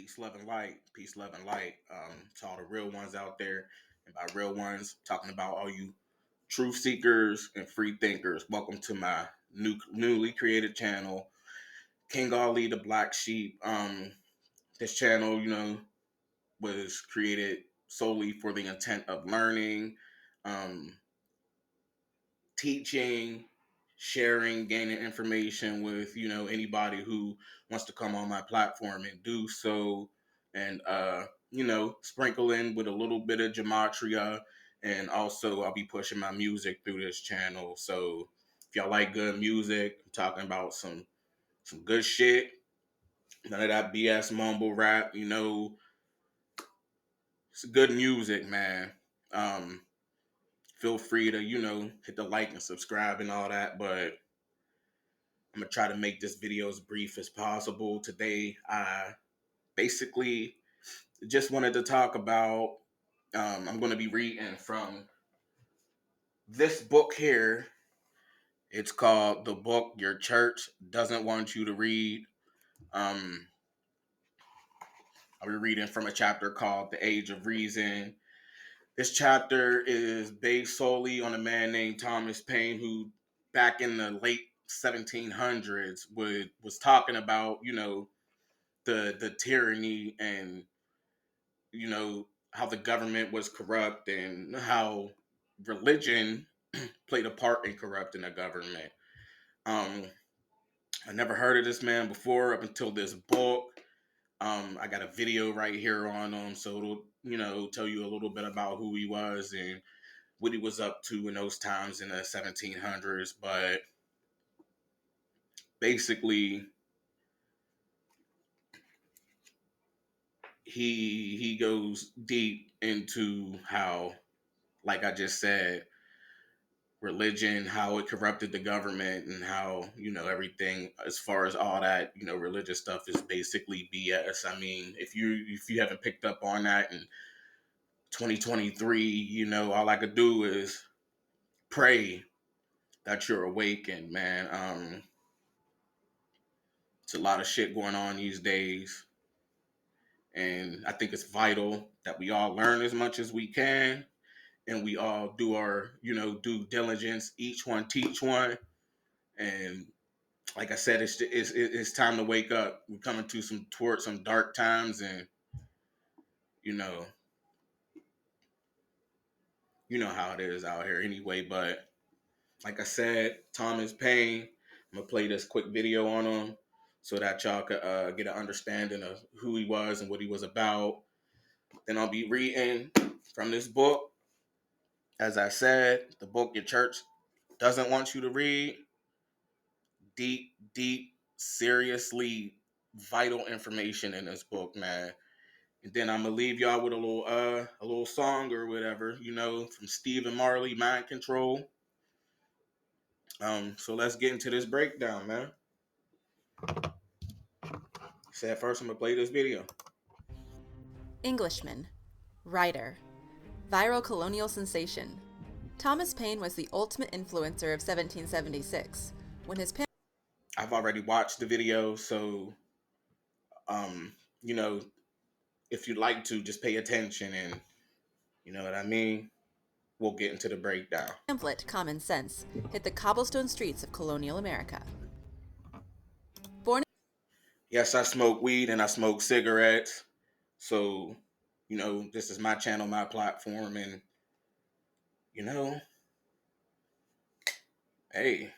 Peace, love, and light. Peace, love, and light. To all the real ones out there. And by real ones, talking about all you truth seekers and free thinkers. Welcome to my newly created channel, King Ali the Black Sheep. This channel, was created solely for the intent of learning, um, teaching, sharing, gaining information with anybody who wants to come on my platform and do so, and sprinkle in with a little bit of gematria, and also I'll be pushing my music through this channel. So if y'all like good music, I'm talking about some good shit, none of that BS mumble rap. It's good music, man. Feel free to hit the like and subscribe and all that, but I'm going to try to make this video as brief as possible. Today, I basically just wanted to talk about, I'm going to be reading from this book here. It's called The Book Your Church Doesn't Want You to Read. I'll be reading from a chapter called The Age of Reason. This chapter is based solely on a man named Thomas Paine, who back in the late 1700s was talking about, the tyranny and how the government was corrupt and how religion played a part in corrupting the government. I never heard of this man before up until this book. I got a video right here on him, so it'll tell you a little bit about who he was and what he was up to in those times in the 1700s. But basically, he goes deep into how, like I just said, religion, how it corrupted the government, and how everything as far as all that religious stuff is basically BS. I mean, if you haven't picked up on that in 2023, all I could do is pray that you're awakened, man. It's a lot of shit going on these days, and I think it's vital that we all learn as much as we can, and we all do our due diligence. Each one teach one, and like I said, it's time to wake up. We're coming towards some dark times, and you know how it is out here anyway. But like I said, Thomas Paine. I'm gonna play this quick video on him so that y'all could get an understanding of who he was and what he was about. Then I'll be reading from this book. As I said, the book your church doesn't want you to read. Deep, seriously vital information in this book, man. And then I'm gonna leave y'all with a little song or whatever, from Stephen Marley, Mind Control. So let's get into this breakdown, man. Said first I'm gonna play this video. Englishman, writer, viral colonial sensation. Thomas Paine was the ultimate influencer of 1776 when his pen. I've already watched the video, so um, you know, if you'd like to, just pay attention, and you know what I mean. We'll get into the breakdown. Pamphlet Common Sense hit the cobblestone streets of colonial America. Born Yes, I smoke weed and I smoke cigarettes. So, this is my channel, my platform, and you know, hey,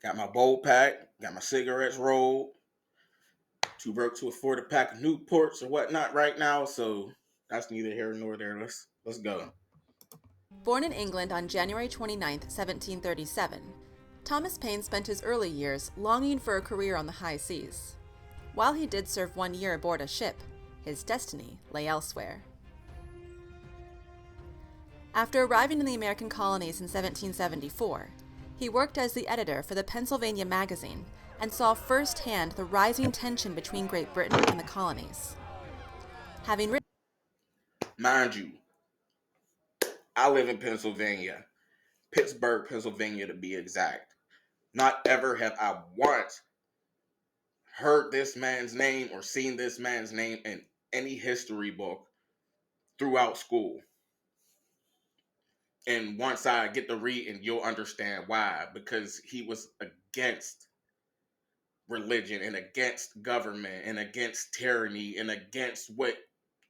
got my bowl pack, got my cigarettes rolled, too broke to afford a pack of Newports or whatnot right now, so that's neither here nor there. Let's go. Born in England on January 29, 1737, Thomas Paine spent his early years longing for a career on the high seas. While he did serve 1 year aboard a ship, his destiny lay elsewhere. After arriving in the American colonies in 1774, he worked as the editor for the Pennsylvania Magazine and saw firsthand the rising tension between Great Britain and the colonies. Having written Mind you, I live in Pennsylvania, Pittsburgh, Pennsylvania to be exact. Not ever have I once heard this man's name or seen this man's name in any history book throughout school. And once I get to reading, you'll understand why. Because he was against religion and against government and against tyranny and against what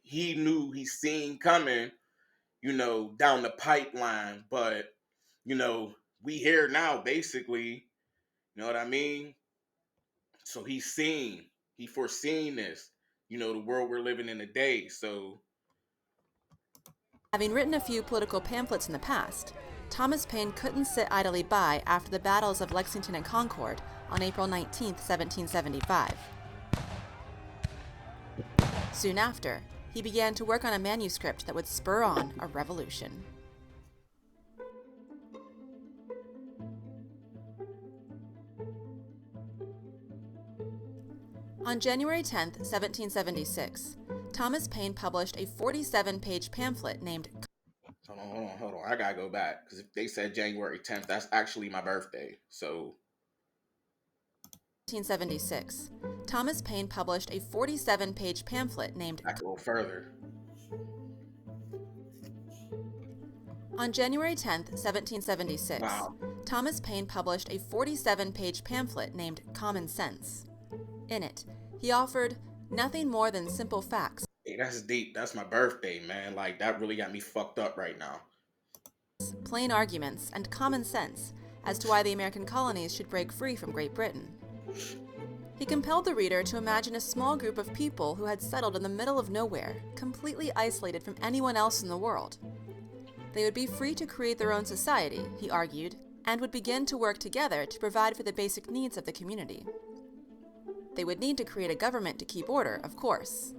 he knew he seen coming, down the pipeline. But, we here now, basically, you know what I mean? So he foreseen this, the world we're living in today. So, Having written a few political pamphlets in the past, Thomas Paine couldn't sit idly by after the battles of Lexington and Concord on April 19, 1775. Soon after, he began to work on a manuscript that would spur on a revolution. On January 10, 1776, Thomas Paine published a 47-page pamphlet named hold on. I gotta go back because if they said January 10th, that's actually my birthday. So, 1776. Thomas Paine published a 47-page pamphlet named back a little further. On January 10, 1776, Wow. Thomas Paine published a 47-page pamphlet named Common Sense. In it, he offered nothing more than simple facts, Hey, that's deep. That's my birthday, man. Like, that really got me fucked up right now. plain arguments, and common sense as to why the American colonies should break free from Great Britain. He compelled the reader to imagine a small group of people who had settled in the middle of nowhere, completely isolated from anyone else in the world. They would be free to create their own society, he argued, and would begin to work together to provide for the basic needs of the community. They would need to create a government to keep order, of course.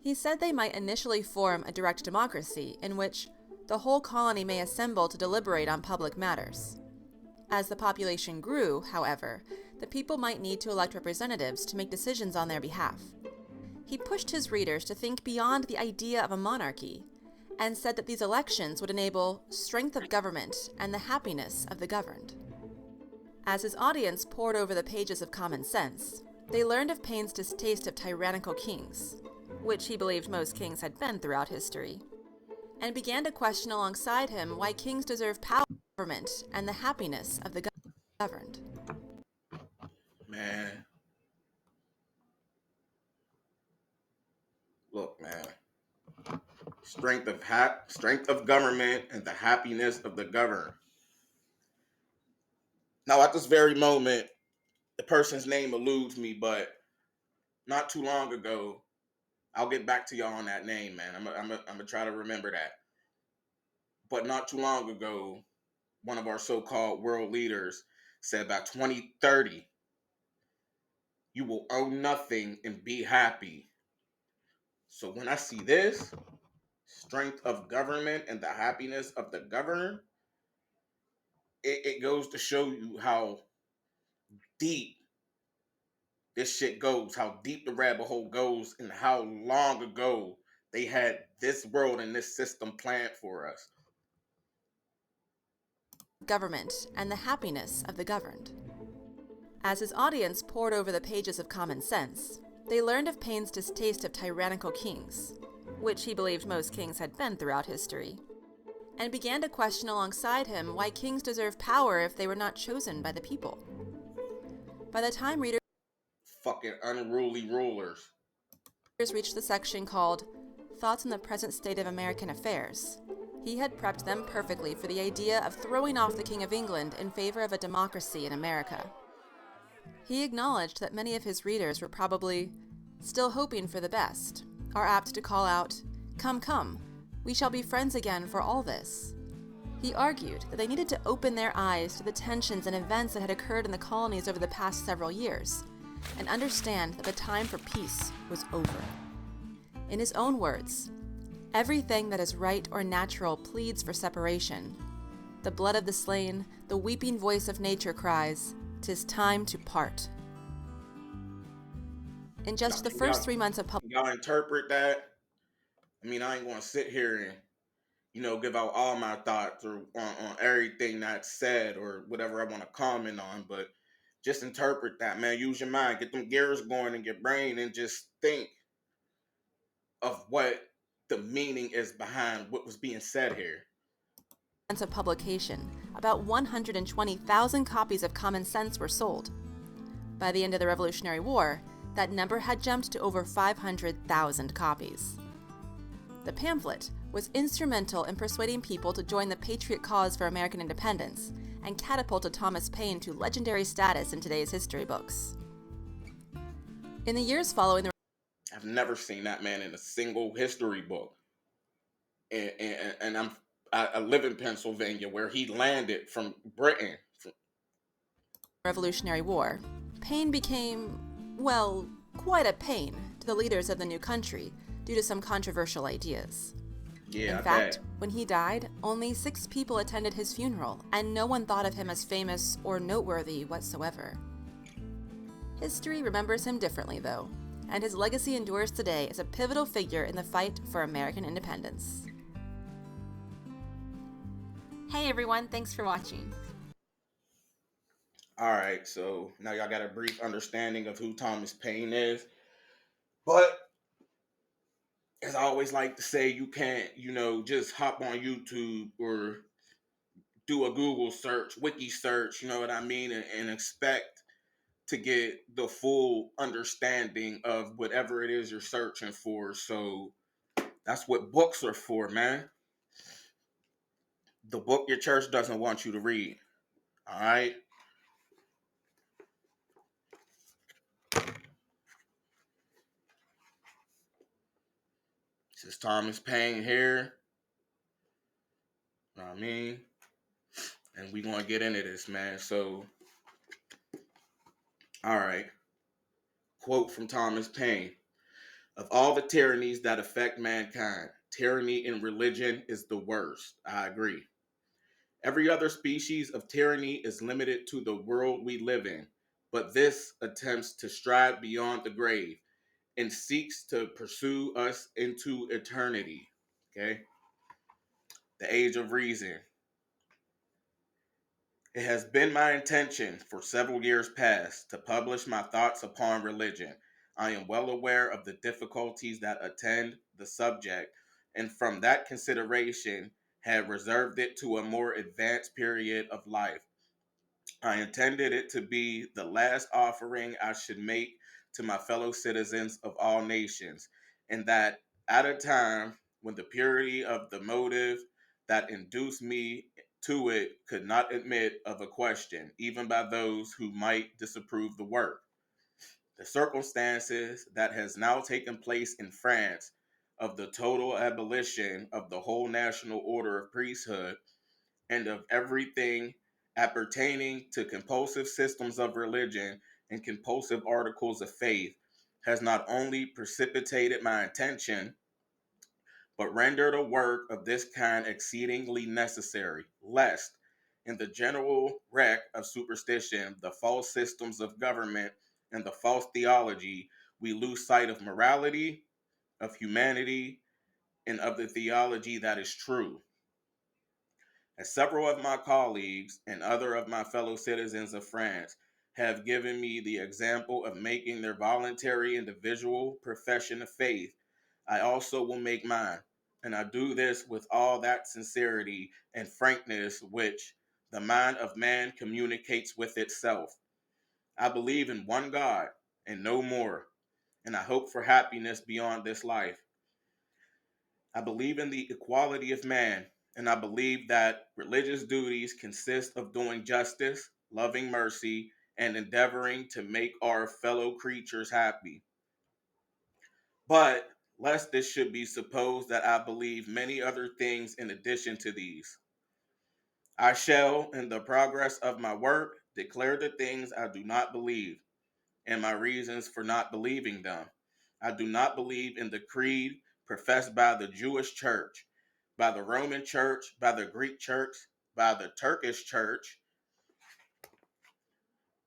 He said they might initially form a direct democracy in which the whole colony may assemble to deliberate on public matters. As the population grew, however, the people might need to elect representatives to make decisions on their behalf. He pushed his readers to think beyond the idea of a monarchy and said that these elections would enable strength of government and the happiness of the governed. As his audience pored over the pages of Common Sense, they learned of Paine's distaste of tyrannical kings, which he believed most kings had been throughout history, and began to question alongside him why kings deserve power, government, and the happiness of the governed. Man, look, man. Strength of government and the happiness of the governed. Now, at this very moment, the person's name eludes me, but not too long ago, I'll get back to y'all on that name, man. I'm gonna try to remember that. But not too long ago, one of our so-called world leaders said by 2030, you will own nothing and be happy. So when I see this, strength of government and the happiness of the governed, it goes to show you how deep this shit goes, how deep the rabbit hole goes, and how long ago they had this world and this system planned for us. Government and the happiness of the governed. As his audience pored over the pages of Common Sense, they learned of Paine's distaste of tyrannical kings, which he believed most kings had been throughout history, and began to question alongside him why kings deserve power if they were not chosen by the people. By the time readers Fucking unruly rulers. reached the section called Thoughts on the Present State of American Affairs, he had prepped them perfectly for the idea of throwing off the King of England in favor of a democracy in America. He acknowledged that many of his readers were probably still hoping for the best, are apt to call out, "Come, come, we shall be friends again for all this." He argued that they needed to open their eyes to the tensions and events that had occurred in the colonies over the past several years, and understand that the time for peace was over. In his own words, everything that is right or natural pleads for separation. The blood of the slain, the weeping voice of nature cries, "'Tis time to part." In just the first 3 months of Y'all interpret that. I mean, I ain't gonna sit here and give out all my thoughts or on everything that's said or whatever I want to comment on, but Just interpret that, man. Use your mind, get them gears going in your brain, and just think of what the meaning is behind what was being said here. Of publication, about 120,000 copies of Common Sense were sold. By the end of the Revolutionary War, that number had jumped to over 500,000 copies. The pamphlet was instrumental in persuading people to join the patriot cause for American independence and catapulted Thomas Paine to legendary status in today's history books. In the years following the I've never seen that man in a single history book. And I live in Pennsylvania, where he landed from Britain. Revolutionary War, Paine became, well, quite a pain to the leaders of the new country due to some controversial ideas. Yeah, In I fact, bet. when he died, only 6 people attended his funeral, and no one thought of him as famous or noteworthy whatsoever. History remembers him differently, though, and his legacy endures today as a pivotal figure in the fight for American independence. Hey everyone, thanks for watching. All right, so now y'all got a brief understanding of who Thomas Paine is. But as I always like to say, you can't, just hop on YouTube or do a Google search, wiki search, you know what I mean, and expect to get the full understanding of whatever it is you're searching for. So that's what books are for, man. The book your church doesn't want you to read. All right. This is Thomas Paine here. You know what I mean? And we gonna get into this, man. So, all right. Quote from Thomas Paine: "Of all the tyrannies that affect mankind, tyranny in religion is the worst." I agree. Every other species of tyranny is limited to the world we live in, but this attempts to strive beyond the grave and seeks to pursue us into eternity. Okay? The age of reason. It has been my intention for several years past to publish my thoughts upon religion. I am well aware of the difficulties that attend the subject, and from that consideration have reserved it to a more advanced period of life. I intended it to be the last offering I should make to my fellow citizens of all nations, and that at a time when the purity of the motive that induced me to it could not admit of a question, even by those who might disapprove the work. The circumstances that has now taken place in France of the total abolition of the whole national order of priesthood and of everything appertaining to compulsive systems of religion and compulsive articles of faith has not only precipitated my intention, but rendered a work of this kind exceedingly necessary, lest, in the general wreck of superstition, the false systems of government, and the false theology, we lose sight of morality, of humanity, and of the theology that is true. As several of my colleagues and other of my fellow citizens of France have given me the example of making their voluntary individual profession of faith, I also will make mine. And I do this with all that sincerity and frankness which the mind of man communicates with itself. I believe in one God and no more, and I hope for happiness beyond this life. I believe in the equality of man, and I believe that religious duties consist of doing justice, loving mercy, and endeavoring to make our fellow creatures happy. But lest this should be supposed that I believe many other things in addition to these, I shall, in the progress of my work, declare the things I do not believe and my reasons for not believing them. I do not believe in the creed professed by the Jewish church, by the Roman church, by the Greek church, by the Turkish church,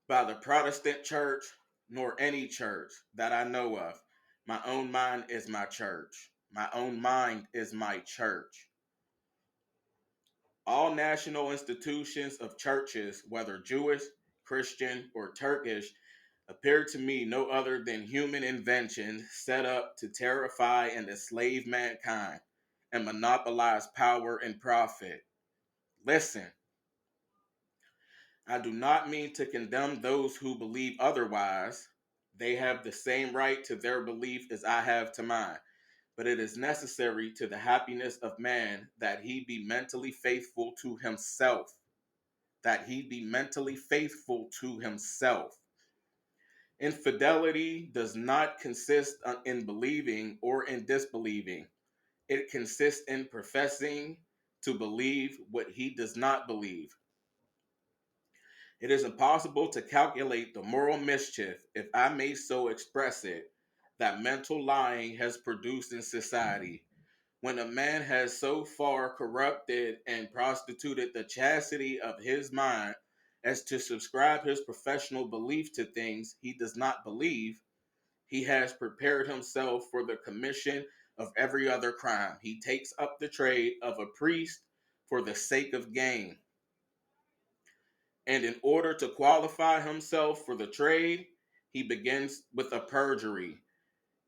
by the Protestant church, nor any church that I know of. My own mind is my church. My own mind is my church. All national institutions of churches, whether Jewish, Christian, or Turkish appear to me no other than human inventions set up to terrify and enslave mankind and monopolize power and profit. Listen, I do not mean to condemn those who believe otherwise. They have the same right to their belief as I have to mine. But it is necessary to the happiness of man that he be mentally faithful to himself. That he be mentally faithful to himself. Infidelity does not consist in believing or in disbelieving. It consists in professing to believe what he does not believe. It is impossible to calculate the moral mischief, if I may so express it, that mental lying has produced in society. When a man has so far corrupted and prostituted the chastity of his mind as to subscribe his professional belief to things he does not believe, he has prepared himself for the commission of every other crime. He takes up the trade of a priest for the sake of gain. And in order to qualify himself for the trade, he begins with a perjury.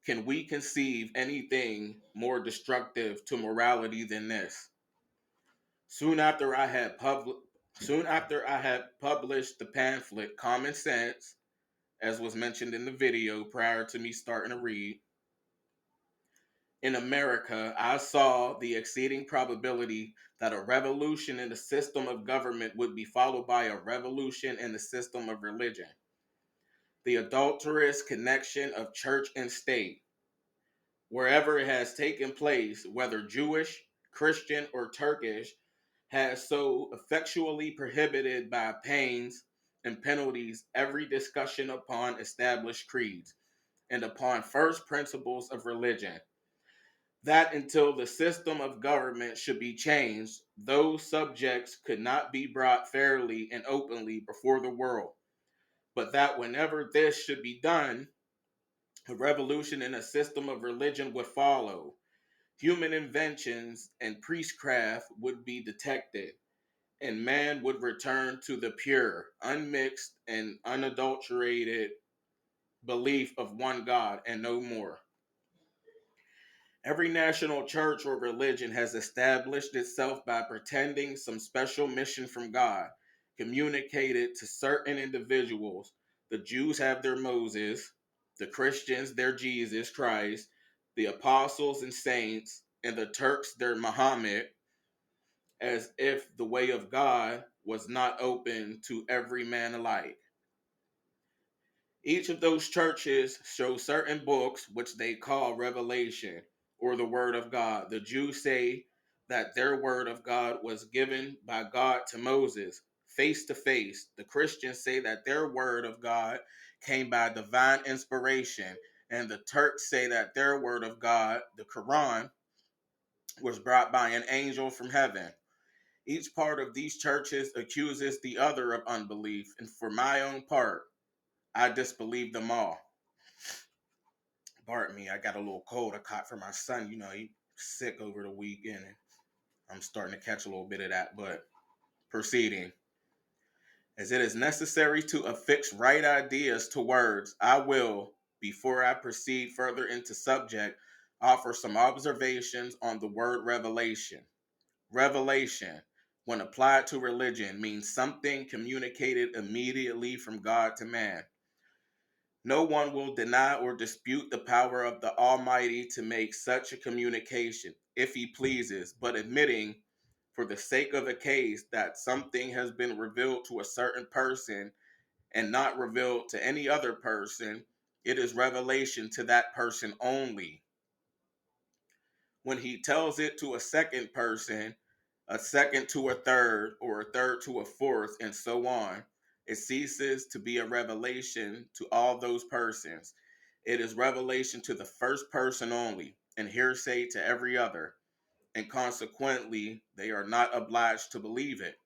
Can we conceive anything more destructive to morality than this? Soon after I had published the pamphlet Common Sense, as was mentioned in the video prior to me starting to read, in America, I saw the exceeding probability that a revolution in the system of government would be followed by a revolution in the system of religion. The adulterous connection of church and state, wherever it has taken place, whether Jewish, Christian, or Turkish, has so effectually prohibited by pains and penalties every discussion upon established creeds and upon first principles of religion, that until the system of government should be changed, those subjects could not be brought fairly and openly before the world, but that whenever this should be done, a revolution in a system of religion would follow. Human inventions and priestcraft would be detected, and man would return to the pure, unmixed, and unadulterated belief of one God and no more. Every national church or religion has established itself by pretending some special mission from God, communicated to certain individuals. The Jews have their Moses, the Christians their Jesus Christ, the apostles and saints, and the Turks their Muhammad, as if the way of God was not open to every man alike. Each of those churches show certain books which they call revelation or the word of God. The Jews say that their word of God was given by God to Moses face to face. The Christians say that their word of God came by divine inspiration. And the Turks say that their word of God, the Quran, was brought by an angel from heaven. Each part of these churches accuses the other of unbelief. And for my own part, I disbelieve them all. Pardon me, I got a little cold I caught from my son. You know, he sick over the weekend. And I'm starting to catch a little bit of that. But proceeding, as it is necessary to affix right ideas to words, I will, before I proceed further into subject, offer some observations on the word revelation. Revelation, when applied to religion, means something communicated immediately from God to man. No one will deny or dispute the power of the Almighty to make such a communication, if he pleases, but admitting, for the sake of the case, that something has been revealed to a certain person and not revealed to any other person, it is revelation to that person only. When he tells it to a second person, a second to a third, or a third to a fourth, and so on, it ceases to be a revelation to all those persons. It is revelation to the first person only, and hearsay to every other, and consequently, they are not obliged to believe it.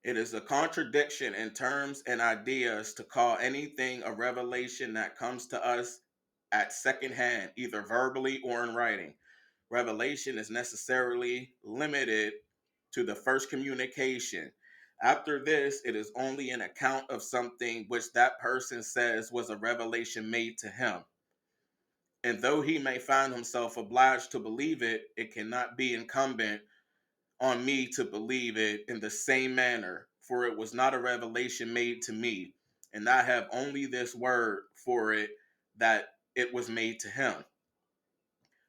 It is a contradiction in terms and ideas to call anything a revelation that comes to us at second hand, either verbally or in writing. Revelation is necessarily limited to the first communication. After this, it is only an account of something which that person says was a revelation made to him. And though he may find himself obliged to believe it, it cannot be incumbent on me to believe it in the same manner, for it was not a revelation made to me, and I have only this word for it, that it was made to him.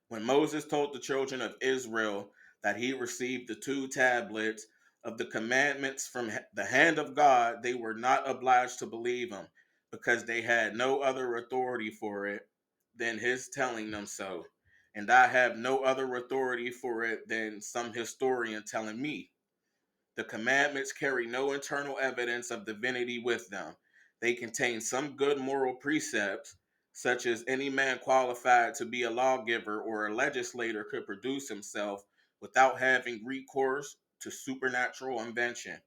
When Moses told the children of Israel that he received the two tablets of the commandments from the hand of God, they were not obliged to believe him, because they had no other authority for it than his telling them so. And I have no other authority for it than some historian telling me. The commandments carry no internal evidence of divinity with them. They contain some good moral precepts, such as any man qualified to be a lawgiver or a legislator could produce himself without having recourse to supernatural invention.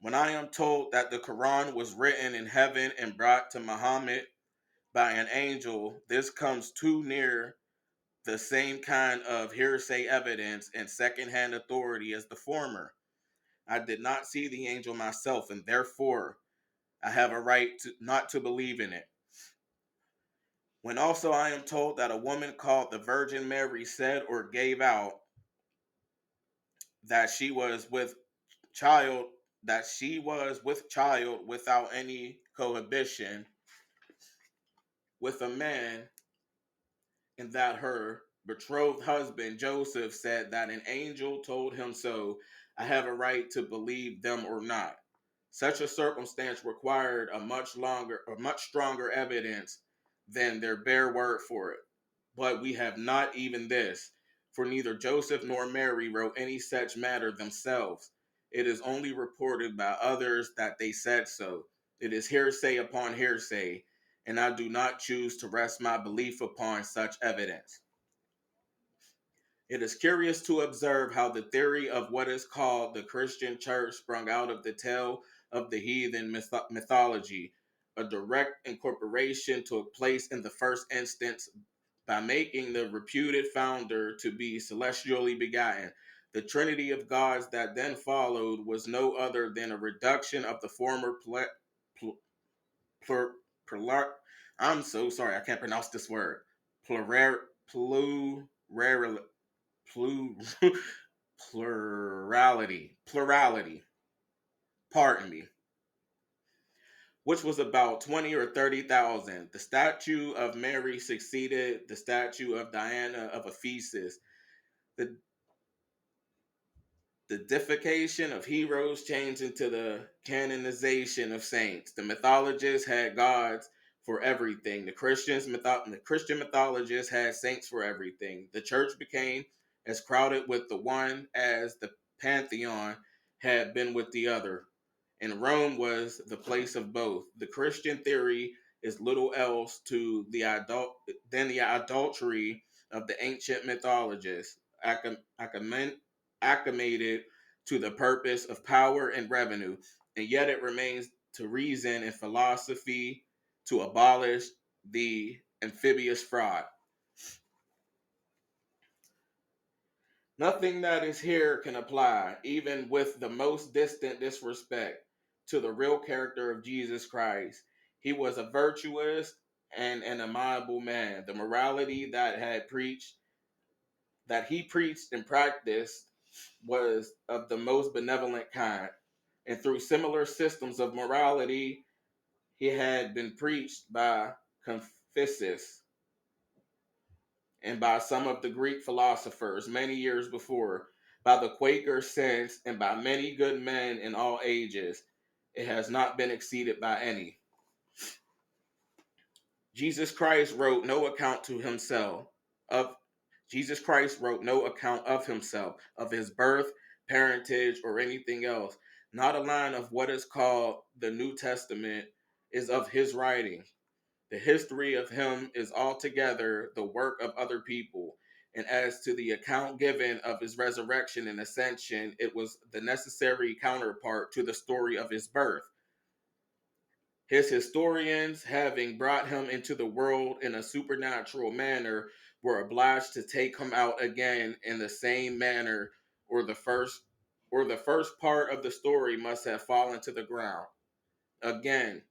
When I am told that the Quran was written in heaven and brought to Muhammad by an angel, this comes too near the same kind of hearsay evidence and secondhand authority as the former. I did not see the angel myself, and therefore I have a right not to believe in it. When also I am told that a woman called the Virgin Mary said or gave out that she was with child, that she was with child without any cohabitation with a man, and that her betrothed husband Joseph said that an angel told him so, I have a right to believe them or not. Such a circumstance required a much stronger evidence than their bare word for it. But we have not even this, for neither Joseph nor Mary wrote any such matter themselves. It is only reported by others that they said so. It is hearsay upon hearsay, and I do not choose to rest my belief upon such evidence. It is curious to observe how the theory of what is called the Christian church sprung out of the tale of the heathen mythology. A direct incorporation took place in the first instance by making the reputed founder to be celestially begotten. The trinity of gods that then followed was no other than a reduction of the former pl- plur, plural. I'm so sorry, I can't pronounce this word. Plural, plural, Plu- plurality, pardon me, which was about 20 or 30,000. The statue of Mary succeeded the statue of Diana of Ephesus. The The deification of heroes changed into the canonization of saints. The mythologists had gods for everything. The Christian mythologists had saints for everything. The church became as crowded with the one as the pantheon had been with the other. And Rome was the place of both. The Christian theory is little else to than the adultery of the ancient mythologists, acclimated to the purpose of power and revenue, and yet it remains to reason and philosophy to abolish the amphibious fraud. Nothing that is here can apply, even with the most distant disrespect, to the real character of Jesus Christ. He was a virtuous and an amiable man. The morality that he preached and practiced was of the most benevolent kind. And through similar systems of morality, he had been preached by Confucius and by some of the Greek philosophers many years before, by the Quaker since, and by many good men in all ages. It has not been exceeded by any. Jesus Christ wrote no account to himself of Jesus Christ wrote no account of himself, of his birth, parentage, or anything else. Not a line of what is called the New Testament is of his writing. The history of him is altogether the work of other people. And as to the account given of his resurrection and ascension, it was the necessary counterpart to the story of his birth. His historians, having brought him into the world in a supernatural manner, were obliged to take him out again in the same manner or the first. or the first part of the story must have fallen to the ground. Again,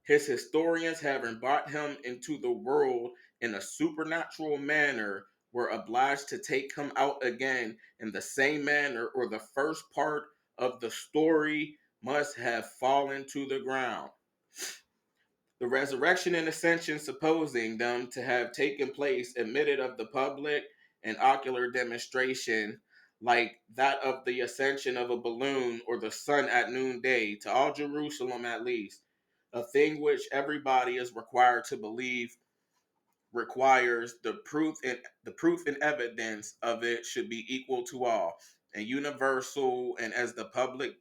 his historians, having brought him into the world in a supernatural manner, were obliged to take him out again in the same manner, or the first part of the story must have fallen to the ground. The resurrection and ascension, supposing them to have taken place, admitted of the public and ocular demonstration, like that of the ascension of a balloon or the sun at noonday, to all Jerusalem at least, a thing which everybody is required to believe, requires the proof and evidence of it should be equal to all, and universal, and as the public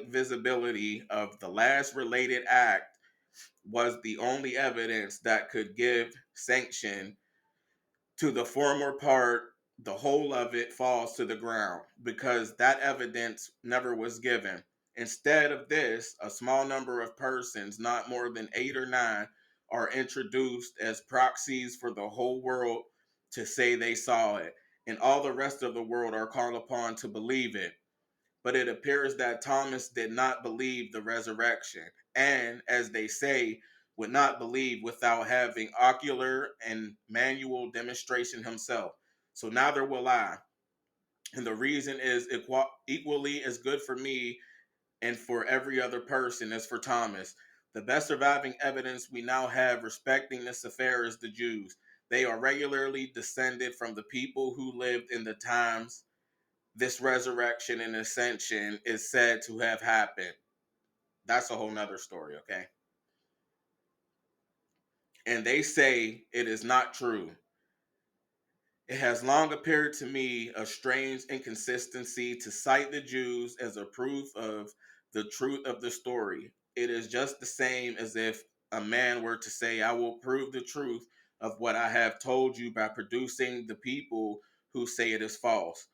visibility of the last related act was the only evidence that could give sanction to the former part, the whole of it falls to the ground, because that evidence never was given. Instead of this, a small number of persons, not more than 8 or 9, are introduced as proxies for the whole world to say they saw it, and all the rest of the world are called upon to believe it. But it appears that Thomas did not believe the resurrection, and, as they say, would not believe without having ocular and manual demonstration himself. So neither will I. And the reason is equally as good for me and for every other person as for Thomas. The best surviving evidence we now have respecting this affair is the Jews. They are regularly descended from the people who lived in the times this resurrection and ascension is said to have happened. That's a whole nother story, okay? And they say it is not true. It has long appeared to me a strange inconsistency to cite the Jews as a proof of the truth of the story. It is just the same as if a man were to say, I will prove the truth of what I have told you by producing the people who say it is false.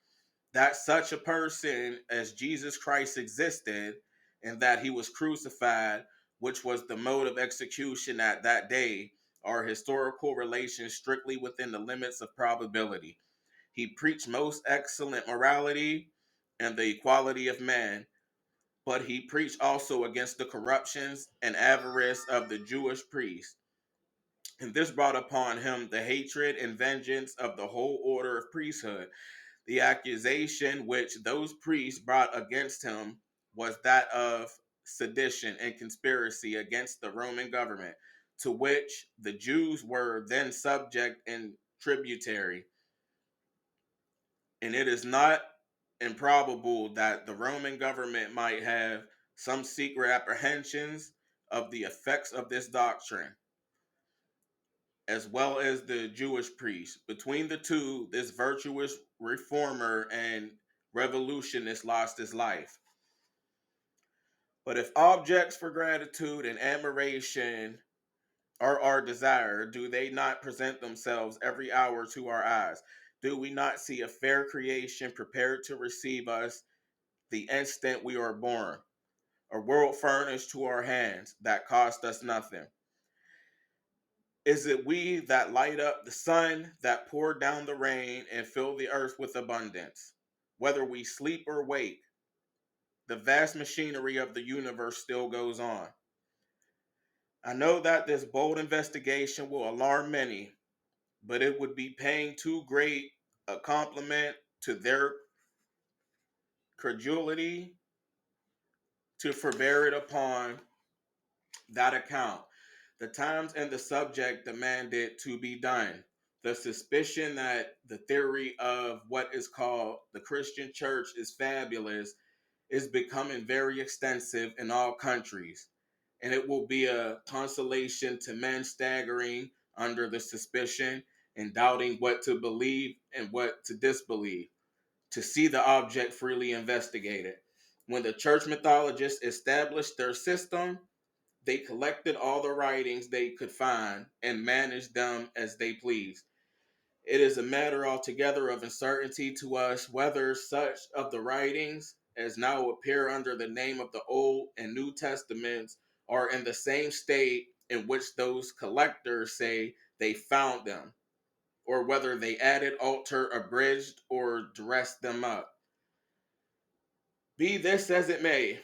That such a person as Jesus Christ existed, and that he was crucified, which was the mode of execution at that day, are historical relations strictly within the limits of probability. He preached most excellent morality and the equality of man, but he preached also against the corruptions and avarice of the Jewish priests. And this brought upon him the hatred and vengeance of the whole order of priesthood. The accusation which those priests brought against him was that of sedition and conspiracy against the Roman government, to which the Jews were then subject and tributary. And it is not improbable that the Roman government might have some secret apprehensions of the effects of this doctrine, as well as the Jewish priests. Between the two, this virtuous reformer and revolutionist lost his life. But if objects for gratitude and admiration are our desire, do they not present themselves every hour to our eyes? Do we not see a fair creation prepared to receive us the instant we are born? A world furnished to our hands that cost us nothing. Is it we that light up the sun, that pour down the rain, and fill the earth with abundance? Whether we sleep or wake, the vast machinery of the universe still goes on. I know that this bold investigation will alarm many, but it would be paying too great a compliment to their credulity to forbear it upon that account. The times and the subject demand it to be done. The suspicion that the theory of what is called the Christian church is fabulous is becoming very extensive in all countries, and it will be a consolation to men staggering under the suspicion and doubting what to believe and what to disbelieve, to see the object freely investigated. When the church mythologists established their system, they collected all the writings they could find and managed them as they pleased. It is a matter altogether of uncertainty to us whether such of the writings as now appear under the name of the Old and New Testaments are in the same state in which those collectors say they found them, or whether they added, altered, abridged, or dressed them up. Be this as it may,